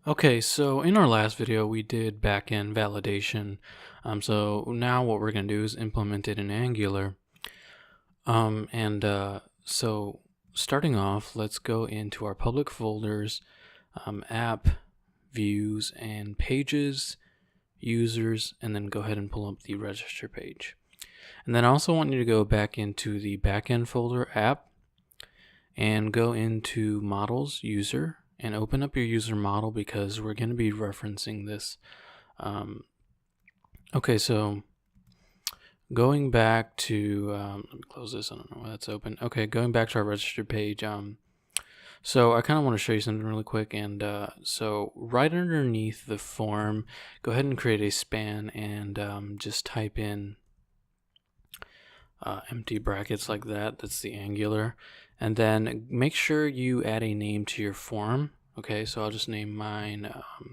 Okay, so in our last video we did backend validation. So now what we're going to do is implement it in Angular. So starting off, let's go into our public folders, app, views, and pages, users, and then go ahead and pull up the register page. And then I also want you to go back into the backend folder, app, and go into models, user, and open up your user model because we're going to be referencing this. Okay, so going back to, let me close this, I don't know why that's open. Okay, going back to our register page, so I kind of want to show you something really quick, and so right underneath the form, go ahead and create a span and just type in empty brackets like that. That's the Angular. And then make sure you add a name to your form. Okay, so I'll just name mine, I'll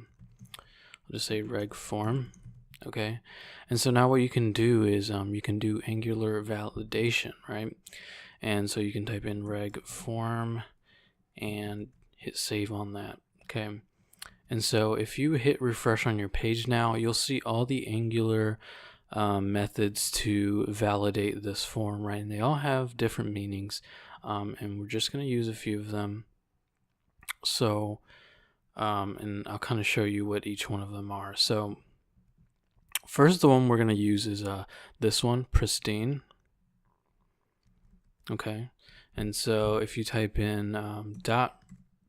just say reg form. Okay, and so now what you can do is you can do Angular validation, right? And so you can type in reg form and hit save on that. Okay, and so if you hit refresh on your page now, you'll see all the Angular methods to validate this form, right? And they all have different meanings, and we're just going to use a few of them. So, and I'll kind of show you what each one of them are. So, first, the one we're going to use is this one, pristine. Okay, and so if you type in dot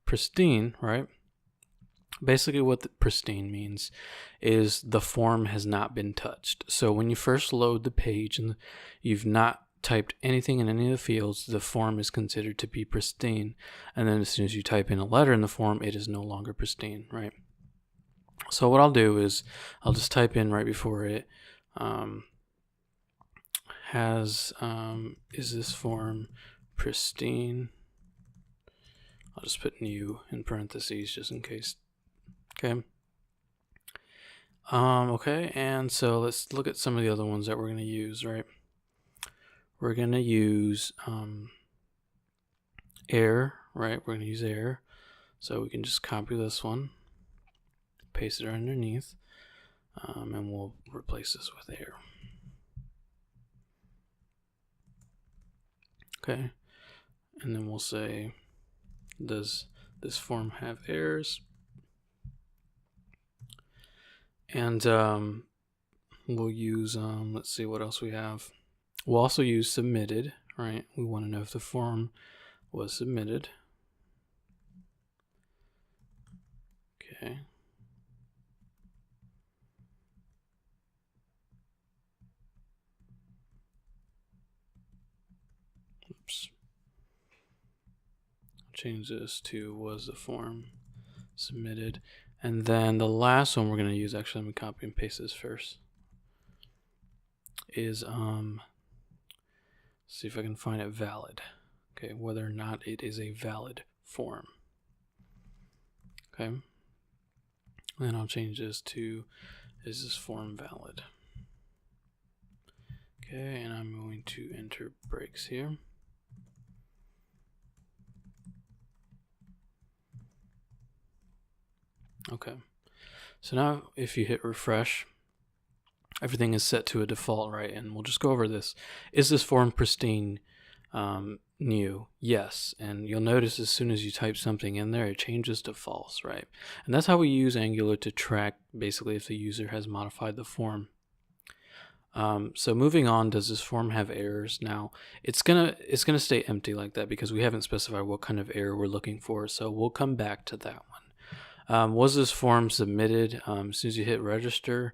pristine, right? Basically what the pristine means is the form has not been touched. So when you first load the page and you've not typed anything in any of the fields, the form is considered to be pristine. And then as soon as you type in a letter in the form, it is no longer pristine, right? So what I'll do is I'll just type in right before it, is this form pristine? I'll just put new in parentheses just in case. Okay. Okay, and so let's look at some of the other ones that we're going to use, right? We're going to use air, right? We're going to use air. So we can just copy this one, paste it underneath, and we'll replace this with air. Okay, and then we'll say, does this form have errors? And we'll use, let's see what else we have. We'll also use submitted, right? We want to know if the form was submitted. Okay. Oops. Change this to was the form submitted. And then the last one we're going to use, actually let me copy and paste this first, is see if I can find it valid. Okay, whether or not it is a valid form. Okay, then I'll change this to, is this form valid? Okay, and I'm going to enter breaks here. Okay, so now if you hit refresh, everything is set to a default, right? And we'll just go over this. Is this form pristine? New? Yes. And you'll notice as soon as you type something in there, it changes to false, right? And that's how we use Angular to track basically if the user has modified the form. So moving on, does this form have errors? Now it's gonna stay empty like that because we haven't specified what kind of error we're looking for. So we'll come back to that one. Was this form submitted? As soon as you hit register,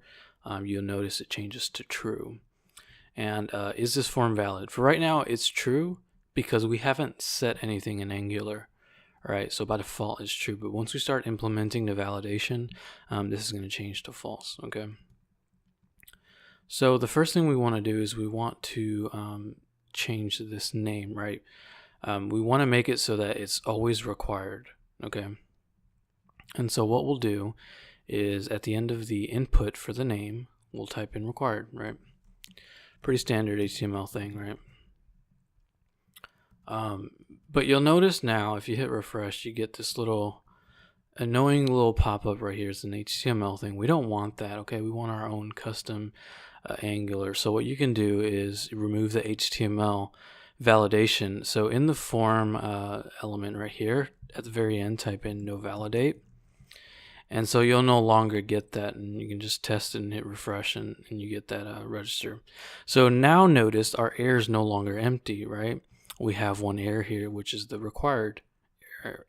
you'll notice it changes to true. And is this form valid? For right now, it's true because we haven't set anything in Angular. All right, so by default, it's true. But once we start implementing the validation, this is going to change to false. Okay. So the first thing we want to do is we want to change this name, right? We want to make it so that it's always required. Okay. And so what we'll do is at the end of the input for the name, we'll type in required, right? Pretty standard HTML thing, right? But you'll notice now, if you hit refresh, you get this little annoying little pop-up right here is an HTML thing. We don't want that, okay? We want our own custom Angular. So what you can do is remove the HTML validation. So in the form element right here, at the very end, type in no validate. And so you'll no longer get that, and you can just test it and hit refresh, and you get that register. So now notice our error is no longer empty, right? We have one error here, which is the required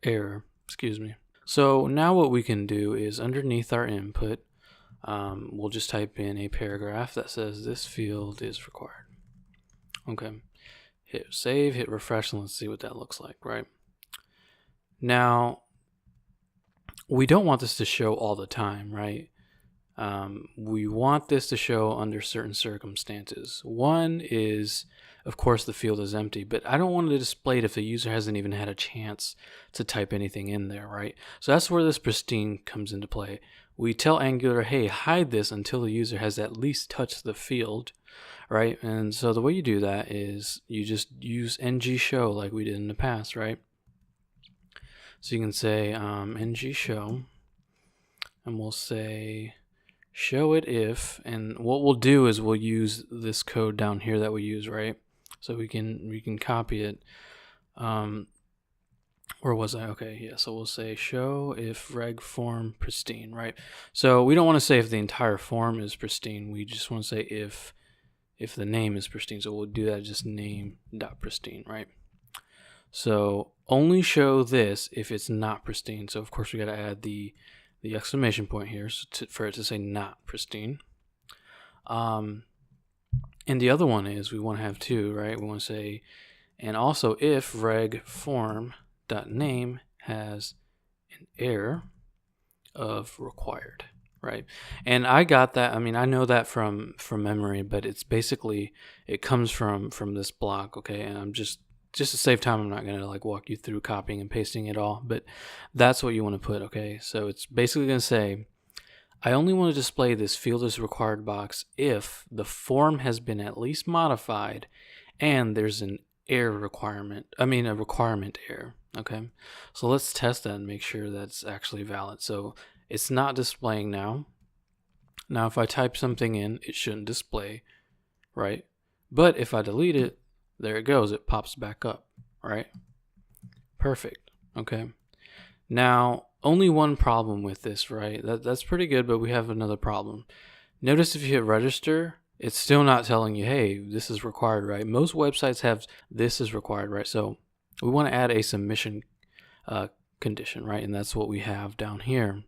error, excuse me. So now what we can do is underneath our input, we'll just type in a paragraph that says this field is required. Okay, hit save, hit refresh, and let's see what that looks like, right? Now, we don't want this to show all the time, right? We want this to show under certain circumstances. One is, of course, the field is empty, but I don't want to display it if the user hasn't even had a chance to type anything in there, right? So that's where this pristine comes into play. We tell Angular, hey, hide this until the user has at least touched the field, right? And so the way you do that is you just use ng-show like we did in the past, right? So you can say ng-show, and we'll say show it if, and what we'll do is we'll use this code down here that we use, right? So we can copy it. Where was I? Okay, yeah, so we'll say show if reg form pristine, right? So we don't want to say if the entire form is pristine, we just want to say if the name is pristine. So we'll do that just name.pristine, right? So only show this if it's not pristine. So of course we got to add the exclamation point here for it to say not pristine. And the other one is we want to have two, right? We want to say, and also if reg form.name has an error of required, right? And I got that. I mean, I know that from memory, but it's basically, it comes from this block, okay? And I'm just to save time, I'm not going to like walk you through copying and pasting it all, but that's what you want to put, okay? So it's basically going to say, I only want to display this field is required box if the form has been at least modified and there's an error requirement, a requirement error, okay? So let's test that and make sure that's actually valid. So it's not displaying now. Now if I type something in, it shouldn't display, right? But if I delete it, there it goes, it pops back up, right? Perfect, okay? Now, only one problem with this, right? That's pretty good, but we have another problem. Notice if you hit register, it's still not telling you, hey, this is required, right? Most websites have this is required, right? So we want to add a submission condition, right? And that's what we have down here.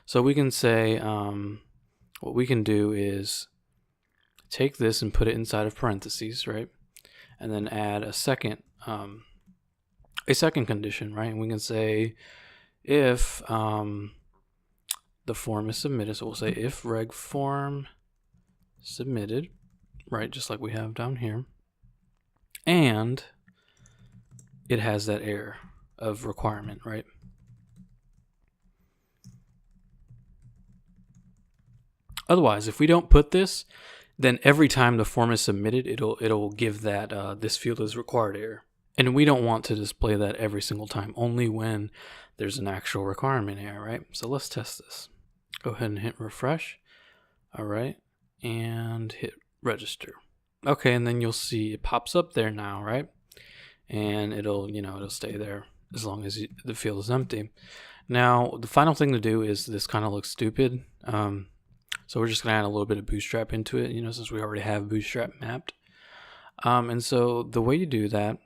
So we can say, what we can do is take this and put it inside of parentheses, right? And then add a second condition, right? And we can say if the form is submitted, so we'll say if reg form submitted, right? Just like we have down here, and it has that error of requirement, right? Otherwise, if we don't put this, then every time the form is submitted, it'll give that this field is required error. And we don't want to display that every single time, only when there's an actual requirement error, right? So let's test this. Go ahead and hit refresh. All right, and hit register. Okay, and then you'll see it pops up there now, right? And it'll stay there as long as the field is empty. Now, the final thing to do is this kind of looks stupid. So we're just going to add a little bit of Bootstrap into it, since we already have Bootstrap mapped. And so the way you do that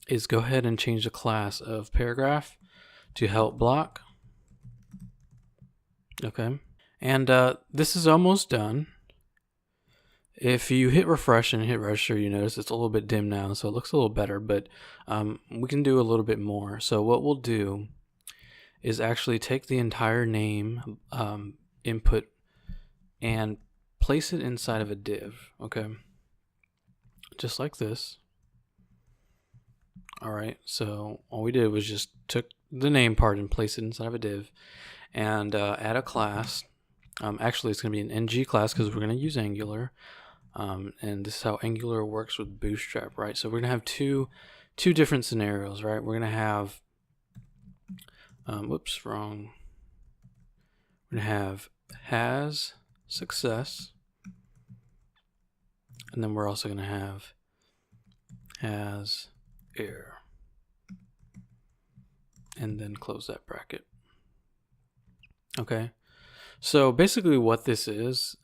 is go ahead and change the class of paragraph to help block. Okay. And this is almost done. If you hit refresh and hit register, you notice it's a little bit dim now, so it looks a little better, but we can do a little bit more. So what we'll do is actually take the entire name input and place it inside of a div, okay? Just like this. All right, so all we did was just took the name part and placed it inside of a div, and add a class. Actually, it's going to be an ng class because we're going to use Angular, and this is how Angular works with Bootstrap, right? So we're going to have two different scenarios, right? We're going to have Whoops, wrong. We're going to have has success. And then we're also going to have has error. And then close that bracket. Okay. So basically what this is,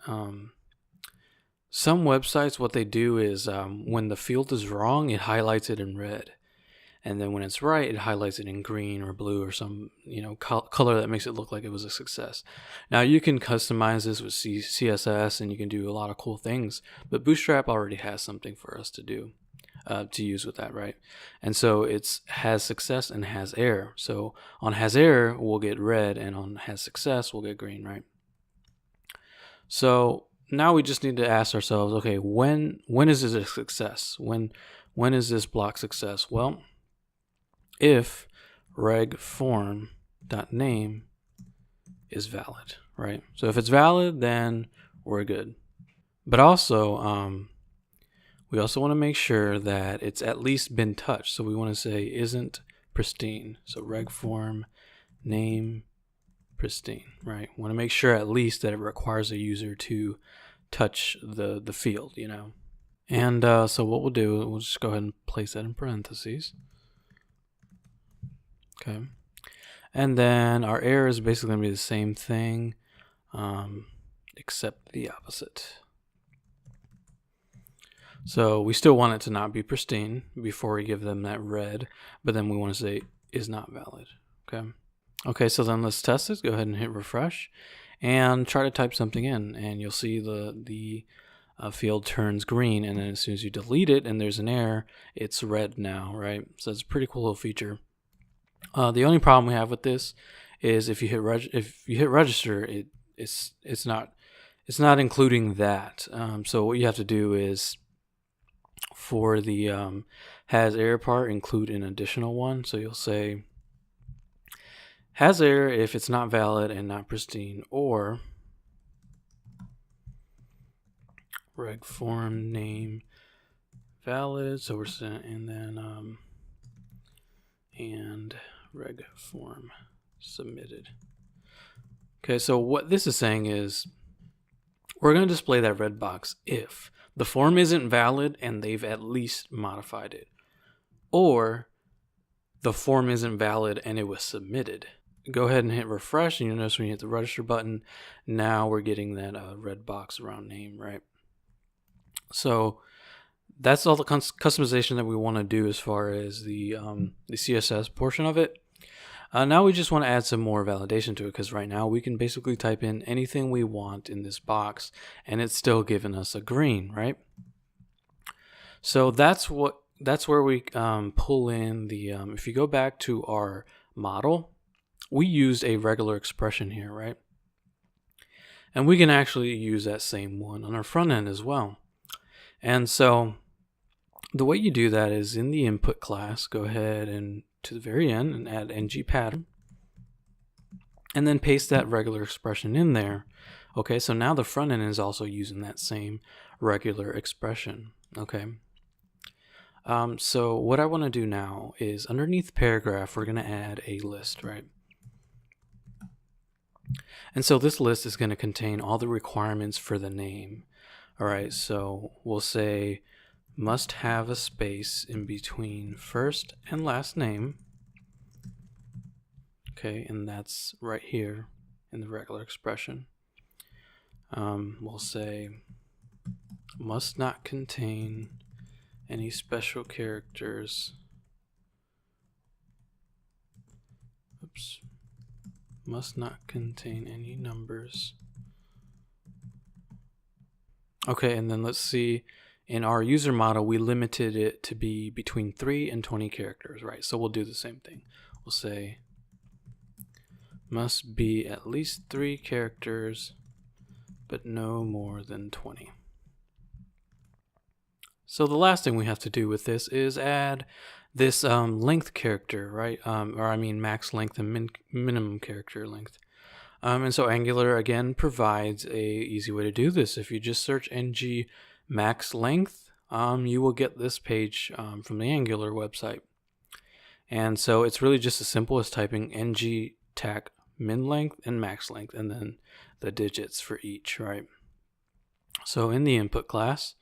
some websites, what they do is when the field is wrong, it highlights it in red. And then when it's right, it highlights it in green or blue or some color that makes it look like it was a success. Now you can customize this with CSS and you can do a lot of cool things, but Bootstrap already has something for us to do, to use with that, right? And so it's has success and has error. So on has error, we'll get red, and on has success, we'll get green, right? So now we just need to ask ourselves, okay, when is this a success? When is this block success? Well, if reg form.name is valid, right? So if it's valid, then we're good. But also, we also want to make sure that it's at least been touched. So we want to say isn't pristine. So reg form name pristine, right? We want to make sure at least that it requires a user to touch the field, And so what we'll do, we'll just go ahead and place that in parentheses. Okay. And then our error is basically going to be the same thing, except the opposite. So we still want it to not be pristine before we give them that red, but then we want to say is not valid. Okay, so then let's test it. Go ahead and hit refresh and try to type something in, and you'll see the field turns green, and then as soon as you delete it and there's an error, it's red now, right? So it's a pretty cool little feature. The only problem we have with this is if you hit register, it's not including that. So what you have to do is, for the has error part, include an additional one. So you'll say has error if it's not valid and not pristine, or reg form name valid. So we're saying, and then and reg form submitted. Okay, so what this is saying is we're going to display that red box if the form isn't valid and they've at least modified it, or the form isn't valid and it was submitted. Go ahead and hit refresh, and you'll notice when you hit the register button, now we're getting that red box around name, right? So that's all the customization that we want to do as far as the CSS portion of it. Now we just want to add some more validation to it, because right now we can basically type in anything we want in this box and it's still giving us a green, right? So that's where we pull in the if you go back to our model, we used a regular expression here, right? And we can actually use that same one on our front end as well. And so the way you do that is in the input class, go ahead and to the very end and add ng pattern, and then paste that regular expression in there. Okay, so now the front end is also using that same regular expression. Okay. So what I want to do now is underneath paragraph, we're going to add a list, right? And so this list is going to contain all the requirements for the name. All right, so we'll say must have a space in between first and last name. Okay, and that's right here in the regular expression. We'll say must not contain any special characters. Oops. Must not contain any numbers. Okay, and then let's see, in our user model, we limited it to be between 3 and 20 characters, right? So we'll do the same thing. We'll say must be at least 3 characters, but no more than 20. So the last thing we have to do with this is add this length character, right? Or I mean max length and minimum character length. And so Angular again provides a easy way to do this. If you just search ng max length, you will get this page from the Angular website. And so it's really just as simple as typing ng tac min length and max length, and then the digits for each, right? So in the input class,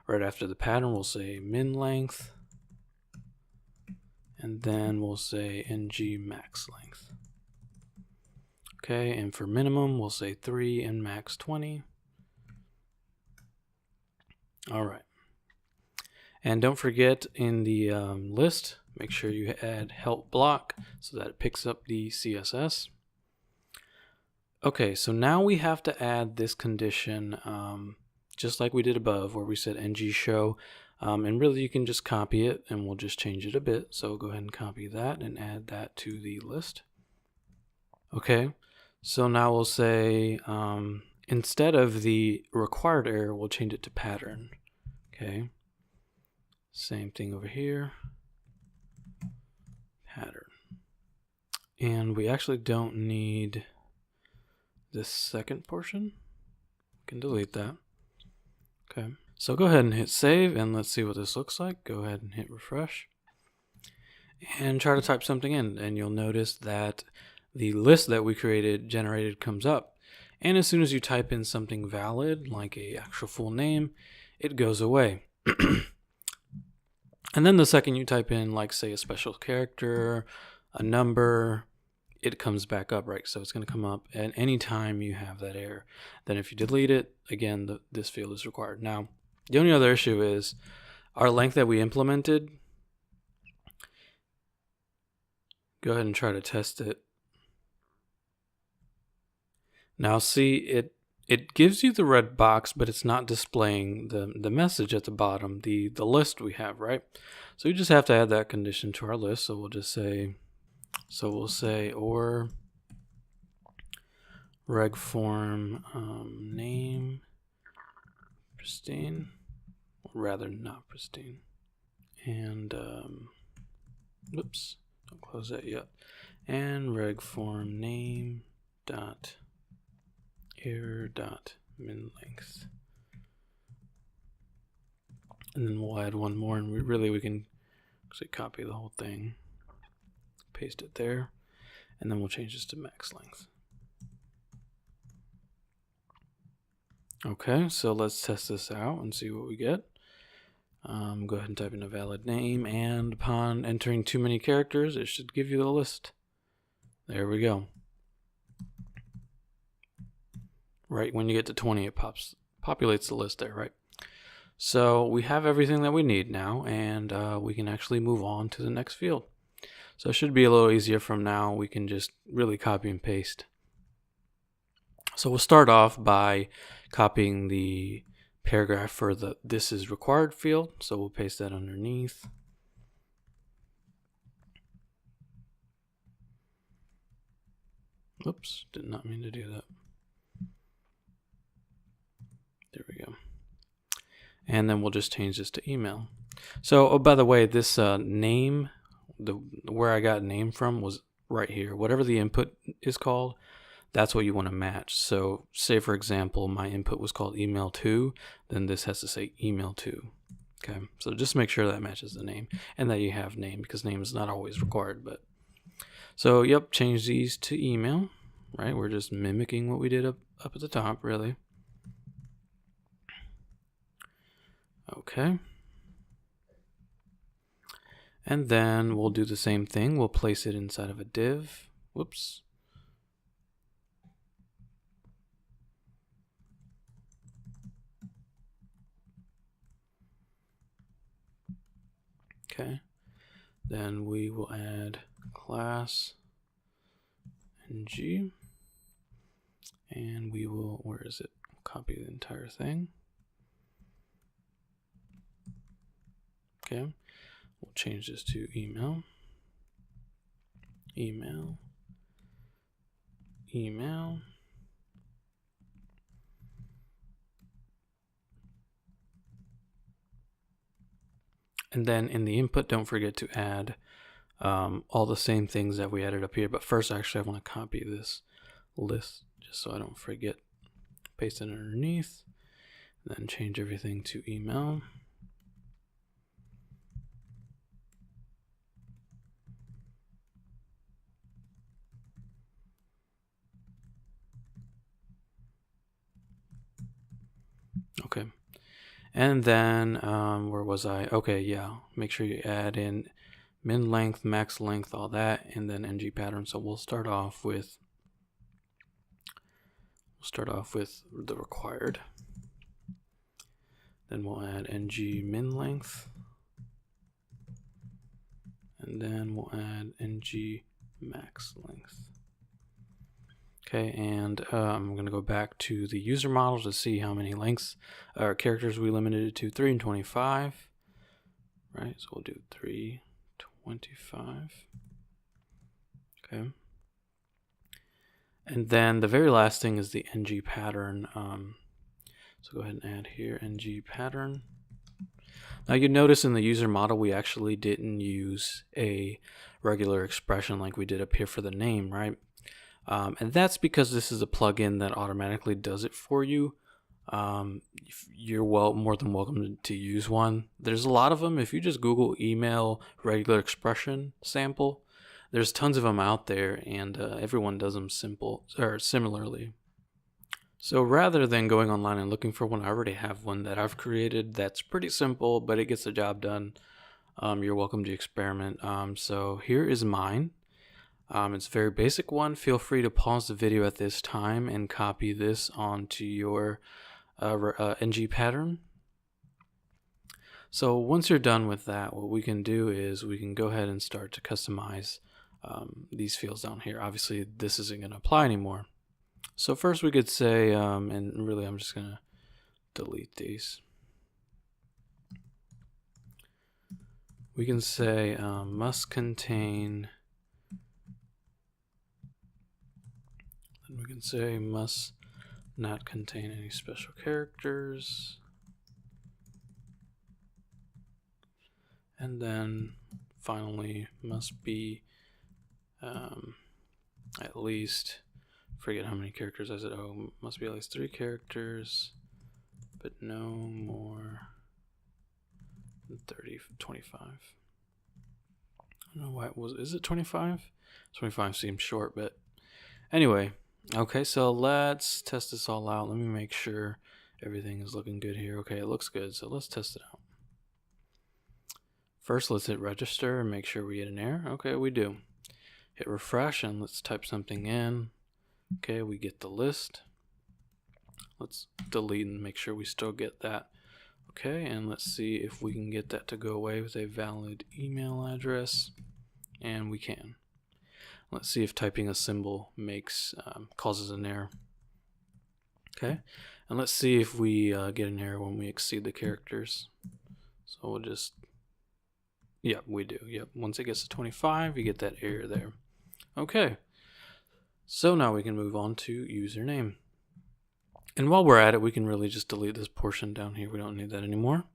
right after the pattern, we'll say min length, and then we'll say ng max length. Okay, and for minimum, we'll say 3 and max 20. All right. And don't forget in the list, make sure you add help block so that it picks up the CSS. Okay, so now we have to add this condition just like we did above where we said ng show. And really you can just copy it and we'll just change it a bit. So go ahead and copy that and add that to the list. Okay, so now we'll say instead of the required error, we'll change it to pattern. Okay. Same thing over here, pattern. And we actually don't need this second portion. We can delete that. Okay, so go ahead and hit save and let's see what this looks like. Go ahead and hit refresh and try to type something in, and you'll notice that the list that we generated comes up. And as soon as you type in something valid, like a actual full name, it goes away. And then the second you type in, like, say, a special character, a number, it comes back up, right? So it's going to come up at any time you have that error. Then if you delete it, again, this field is required. Now, the only other issue is our length that we implemented. Go ahead and try to test it. Now, see, it gives you the red box, but it's not displaying the message at the bottom, the list we have, right? So we just have to add that condition to our list. So we'll just say, we'll say or reg form name pristine, or rather not pristine, and whoops, don't close that yet, and reg form name dot error dot min length, and then we'll add one more, and we can actually copy the whole thing, paste it there, and then we'll change this to max length. Okay, so let's test this out and see what we get. Go ahead and type in a valid name, and upon entering too many characters, it should give you the list. There we go. Right when you get to 20, it populates the list there, right? So we have everything that we need now, and we can actually move on to the next field. So it should be a little easier from now. We can just really copy and paste. So we'll start off by copying the paragraph for the this is required field. So we'll paste that underneath. Oops, did not mean to do that. There we go. And then we'll just change this to email. So, oh, by the way, this name, where I got name from was right here. Whatever the input is called, that's what you want to match. So say, for example, my input was called email to, then this has to say email to. Okay, so just make sure that matches the name and that you have name, because name is not always required. But so, yep, change these to email, right? We're just mimicking what we did up at the top, really. Okay. And then we'll do the same thing. We'll place it inside of a div. Whoops. Okay. Then we will add class ng, and we will, where is it? Copy the entire thing. Okay. We'll change this to email, email, email. And then in the input, don't forget to add all the same things that we added up here. But first, actually, I want to copy this list just so I don't forget. Paste it underneath, then change everything to email. And then where was I? Okay, yeah. Make sure you add in min length, max length, all that, and then ng pattern. So we'll start off with the required. Then we'll add ng min length, and then we'll add ng max length. Okay, and I'm going to go back to the user model to see how many lengths or characters we limited it to. 3 and 25. Right, so we'll do 325. Okay. And then the very last thing is the ng pattern. So go ahead and add here ng pattern. Now you notice in the user model we actually didn't use a regular expression like we did up here for the name, right? And that's because this is a plugin that automatically does it for you. You're more than welcome to use one. There's a lot of them. If you just Google email regular expression sample, there's tons of them out there, and everyone does them similarly. So rather than going online and looking for one, I already have one that I've created that's pretty simple, but it gets the job done. You're welcome to experiment. So here is mine. It's a very basic one. Feel free to pause the video at this time and copy this onto your ng pattern. So once you're done with that, what we can do is we can go ahead and start to customize these fields down here. Obviously, this isn't going to apply anymore. So first we could say, and really I'm just going to delete these. We can say must contain, and we can say must not contain any special characters. And then finally must be at least, forget how many characters I said, must be at least 3 characters, but no more than 25. I don't know why is it 25? 25 seems short, but anyway. Okay, so let's test this all out. Let me make sure everything is looking good here. Okay, it looks good, so let's test it out. First, let's hit register and make sure we get an error. Okay, we do. Hit refresh and let's type something in. Okay, we get the list. Let's delete and make sure we still get that. Okay, and let's see if we can get that to go away with a valid email address. And we can. Let's see if typing a symbol causes an error. Okay, and let's see if we get an error when we exceed the characters. So we'll just, yeah, we do. Yep, once it gets to 25, you get that error there. Okay, so now we can move on to username. And while we're at it, we can really just delete this portion down here. We don't need that anymore.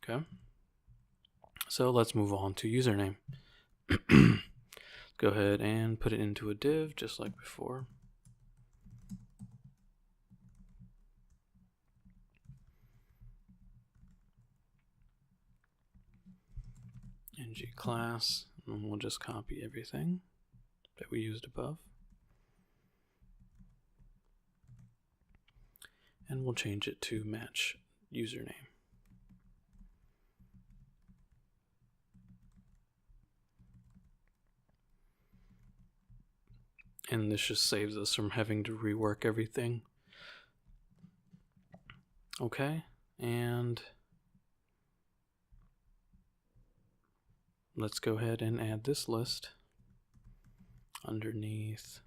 Okay. So let's move on to username. Go ahead and put it into a div just like before. ng class, and we'll just copy everything that we used above. And we'll change it to match username. And this just saves us from having to rework everything. Okay, and let's go ahead and add this list underneath.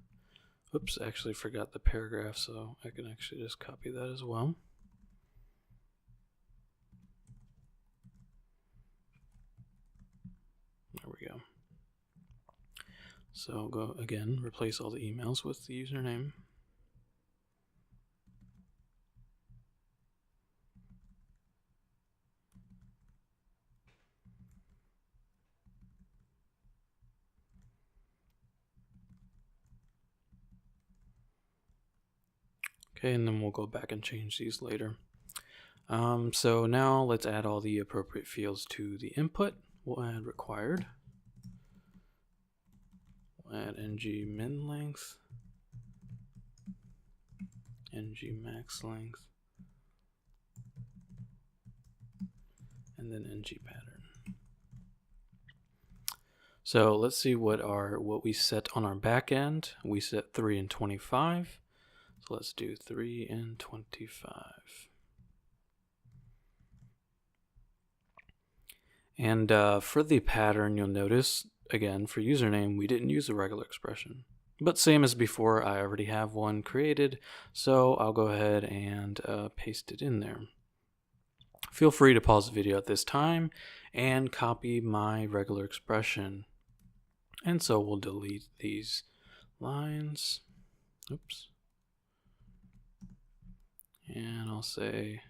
Oops, actually forgot the paragraph, so I can actually just copy that as well. There we go. So go again, replace all the emails with the username. Okay, and then we'll go back and change these later. So now let's add all the appropriate fields to the input. We'll add required. We'll add ng min length. ng max length, and then ng pattern. So let's see what we set on our back end. We set 3 and 25. So let's do 3 and 25. And for the pattern, you'll notice, again, for username, we didn't use a regular expression. But same as before, I already have one created, so I'll go ahead and paste it in there. Feel free to pause the video at this time and copy my regular expression. And so we'll delete these lines. Oops. And I'll say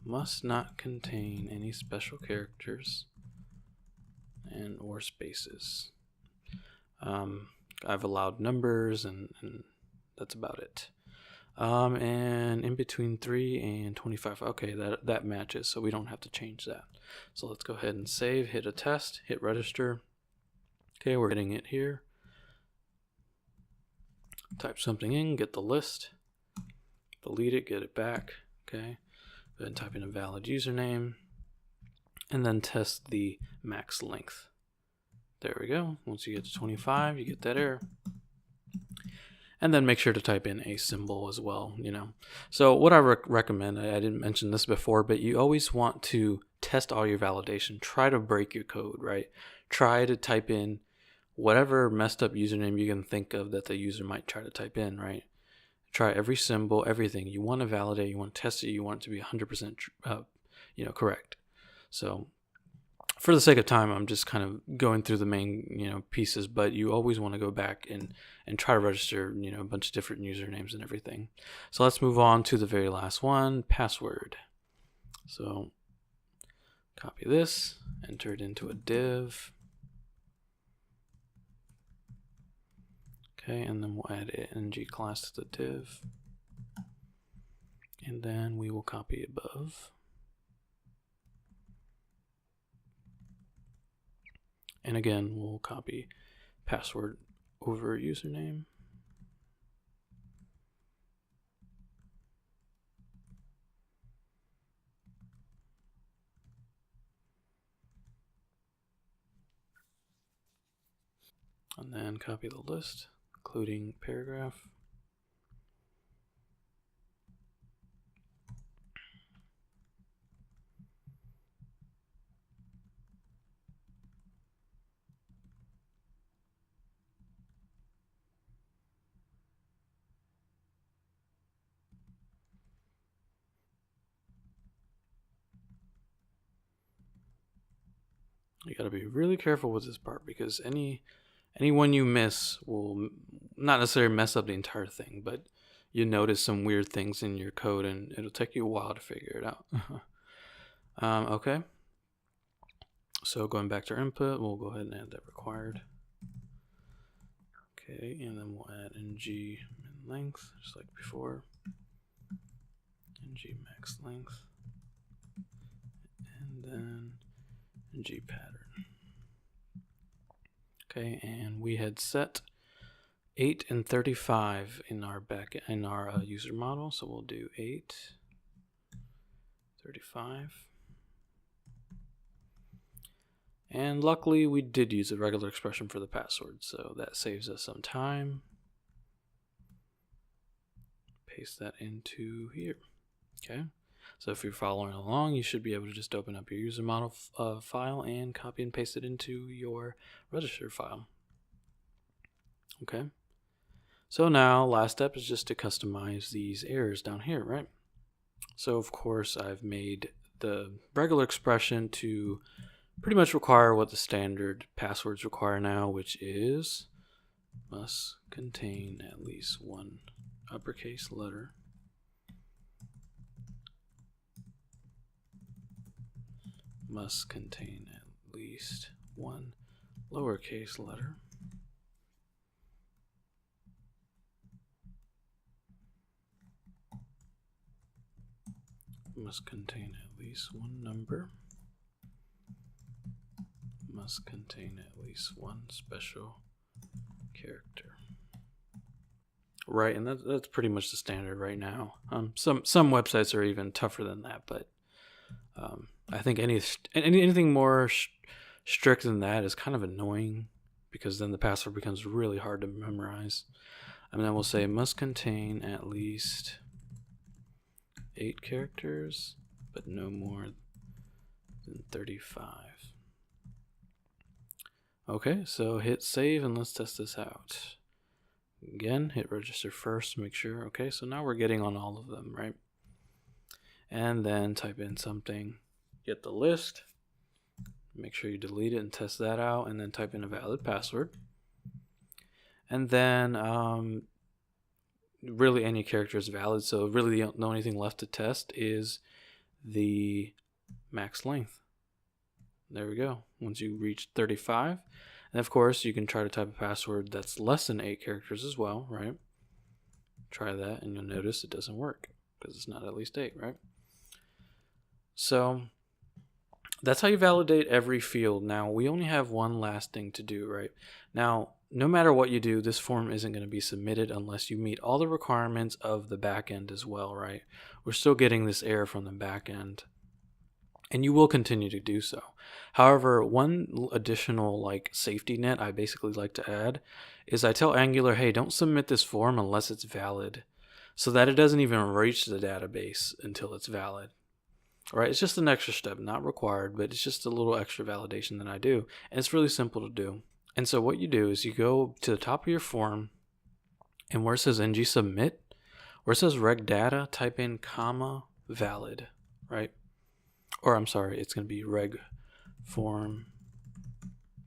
must not contain any special characters and or spaces. I've allowed numbers and that's about it. And in between 3 and 25, okay, that matches, so we don't have to change that. So let's go ahead and save, hit a test, hit register. Okay, we're getting it here. Type something in, get the list, delete it, get it back. Okay, go ahead and type in a valid username, and then test the max length. There we go. Once you get to 25, you get that error. And then make sure to type in a symbol as well, you know. So what I recommend, I didn't mention this before, but you always want to test all your validation. Try to break your code, right? Try to type in whatever messed up username you can think of that the user might try to type in, right? Try every symbol, everything. You want to validate, you want to test it, you want it to be 100% correct. So for the sake of time, I'm just kind of going through the main, pieces, but you always want to go back and try to register, a bunch of different usernames and everything. So let's move on to the very last one, password. So copy this, enter it into a div. Okay, and then we'll add an ng class to the div. And then we will copy above. And again, we'll copy password over username. And then copy the list, including paragraph. You gotta be really careful with this part because any one you miss will not necessarily mess up the entire thing, but you notice some weird things in your code and it'll take you a while to figure it out. Okay. So going back to our input, we'll go ahead and add that required. Okay, and then we'll add ng min length, just like before. ng max length. And then ng pattern. Okay, and we had set 8 and 35 in our user model, so we'll do 8, 35. And luckily we did use a regular expression for the password, so that saves us some time. Paste that into here. Okay, so if you're following along, you should be able to just open up your user model file and copy and paste it into your register file. Okay, so now last step is just to customize these errors down here, right? So of course I've made the regular expression to pretty much require what the standard passwords require now, which is must contain at least one uppercase letter, must contain at least one lowercase letter, must contain at least one number, must contain at least one special character. right? And that's pretty much the standard right now. Some websites are even tougher than that, but I think anything more strict than that is kind of annoying, because then the password becomes really hard to memorize. And then we'll say must contain at least 8 characters, but no more than 35. Okay, so hit save and let's test this out. Again, hit register first, make sure. Okay, so now we're getting on all of them, right? And then type in something, get the list, make sure you delete it and test that out, and then type in a valid password. And then really any character is valid, so really the only thing left to test is the max length. There we go. Once you reach 35, and of course you can try to type a password that's less than 8 characters as well, right? Try that and you'll notice it doesn't work because it's not at least 8, right? So that's how you validate every field. Now we only have one last thing to do, right? Now, no matter what you do, this form isn't going to be submitted unless you meet all the requirements of the backend as well, right? We're still getting this error from the backend, and you will continue to do so. However, one additional safety net I basically like to add is I tell Angular, hey, don't submit this form unless it's valid, so that it doesn't even reach the database until it's valid. All right, it's just an extra step, not required, but it's just a little extra validation that I do, and it's really simple to do. And so what you do is you go to the top of your form, and where it says ng submit, where it says reg data, type in comma valid, right? Or I'm sorry, it's going to be reg form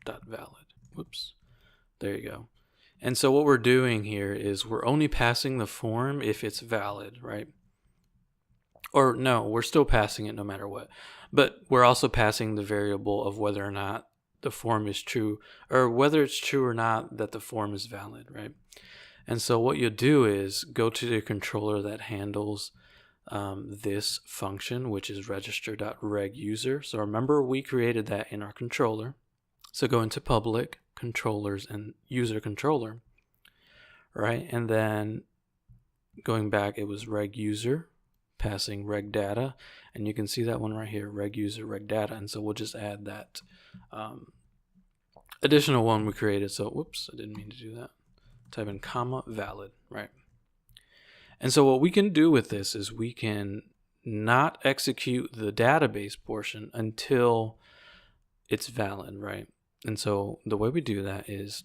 dot valid. Whoops. There you go. And so what we're doing here is we're only passing the form if it's valid, right? Or no, we're still passing it no matter what. But we're also passing the variable of whether or not the form is true, or whether it's true or not that the form is valid, right? And so what you'll do is go to the controller that handles this function, which is register.regUser. So remember, we created that in our controller. So go into public, controllers, and user controller, right? And then going back, it was regUser, passing reg data, and you can see that one right here, regUser, reg data. And so we'll just add that additional one we created. So whoops, I didn't mean to do that. Type in comma valid, right? And so what we can do with this is we can not execute the database portion until it's valid, right? And so the way we do that is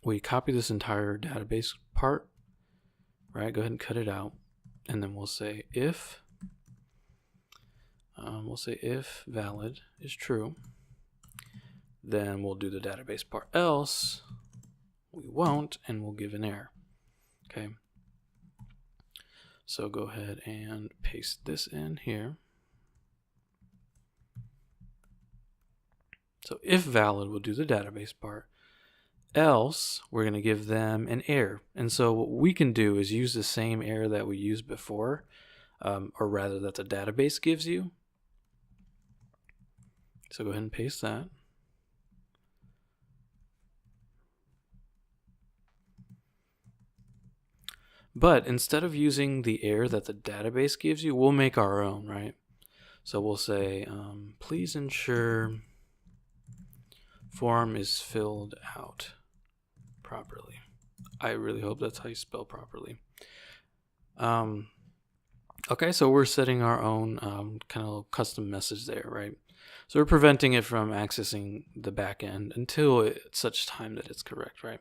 we copy this entire database part, right? Go ahead and cut it out. And then we'll say if valid is true, then we'll do the database part. Else we won't, and we'll give an error. Okay. So go ahead and paste this in here. So if valid, we'll do the database part. Else, we're going to give them an error. And so what we can do is use the same error that we used before, or rather that the database gives you. So go ahead and paste that. But instead of using the error that the database gives you, we'll make our own, right? So we'll say, please ensure form is filled out properly. I really hope that's how you spell properly. Okay, so we're setting our own kind of custom message there, right? So we're preventing it from accessing the backend until such time that it's correct, right?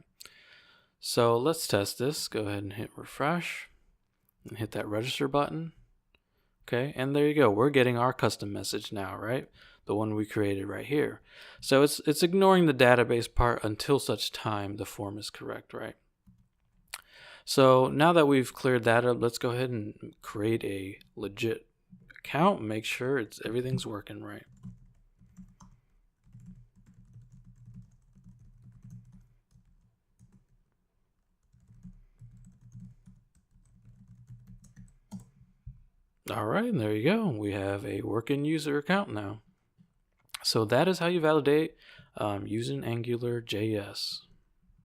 So let's test this. Go ahead and hit refresh and hit that register button. Okay, and there you go. We're getting our custom message now, right? The one we created right here. So it's ignoring the database part until such time the form is correct, right? So now that we've cleared that up, let's go ahead and create a legit account and make sure everything's working right. All right, and there you go. We have a working user account now. So that is how you validate using AngularJS.